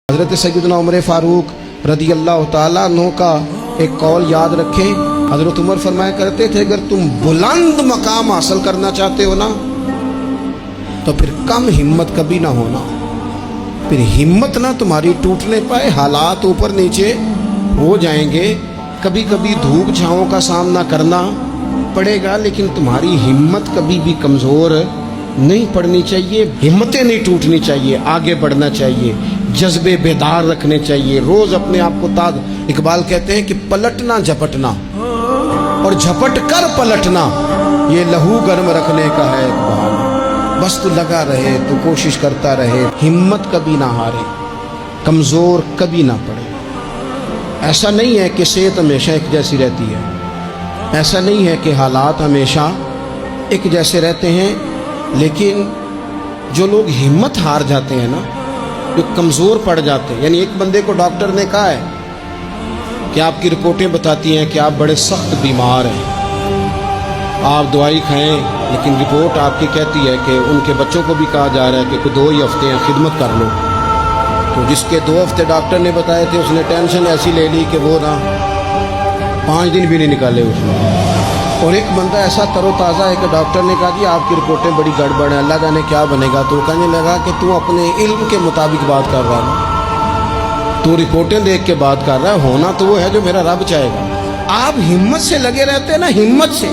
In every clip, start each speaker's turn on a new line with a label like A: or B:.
A: हज़रत सैयदना उमर फ़ारूक रदी अल्लाह ताला अन्हु का एक कौल याद रखें। हज़रत उमर फरमाया करते थे, अगर तुम बुलंद मकाम हासिल करना चाहते हो ना तो फिर कम हिम्मत कभी ना होना, फिर हिम्मत ना तुम्हारी टूटने पाए। हालात ऊपर नीचे हो जाएंगे, कभी कभी धूप छाँव का सामना करना पड़ेगा, लेकिन तुम्हारी हिम्मत कभी भी कमज़ोर नहीं पड़नी चाहिए, हिम्मतें नहीं टूटनी चाहिए, आगे बढ़ना चाहिए, जज्बे बेदार रखने चाहिए, रोज अपने आप को ताज़। इकबाल कहते हैं कि पलटना झपटना और झपट कर पलटना ये लहू गर्म रखने का है एक बहाना। बस तू लगा रहे, तू कोशिश करता रहे, हिम्मत कभी ना हारे, कमज़ोर कभी ना पड़े। ऐसा नहीं है कि सेहत हमेशा एक जैसी रहती है, ऐसा नहीं है कि हालात हमेशा एक जैसे रहते हैं, लेकिन जो लोग हिम्मत हार जाते हैं ना, जो कमज़ोर पड़ जाते हैं, यानी एक बंदे को डॉक्टर ने कहा है कि आपकी रिपोर्टें बताती हैं कि आप बड़े सख्त बीमार हैं, आप दवाई खाएं, लेकिन रिपोर्ट आपकी कहती है कि उनके बच्चों को भी कहा जा रहा है कि 2 ही हफ्ते हैं, खिदमत कर लो। तो जिसके 2 हफ्ते डॉक्टर ने बताए थे, उसने टेंशन ऐसी ले ली कि वो ना 5 दिन भी नहीं निकाले उसने। और एक बंदा ऐसा तरोताज़ा है कि डॉक्टर ने कहा जी आपकी रिपोर्टें बड़ी गड़बड़ हैं, अल्लाह जाने क्या बनेगा। तो कहने लगा कि तू अपने इल्म के मुताबिक बात कर रहा है ना, तू रिपोर्टें देख के बात कर रहा है, होना तो वो है जो मेरा रब चाहेगा। आप हिम्मत से लगे रहते हैं ना, हिम्मत से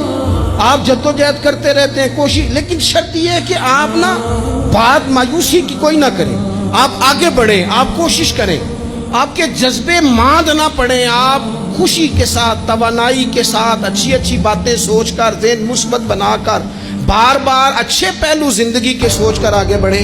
A: आप जद्दोजहद करते रहते हैं, कोशिश, लेकिन शर्त यह है कि आप ना बात मायूसी की कोई ना करें, आप आगे बढ़ें, आप कोशिश करें, आपके जज्बे मांद ना पड़े, आप खुशी के साथ, तवानाई के साथ, अच्छी अच्छी बातें सोचकर, ज़हन मुस्बत बनाकर, बार बार अच्छे पहलू जिंदगी के सोचकर आगे बढ़े।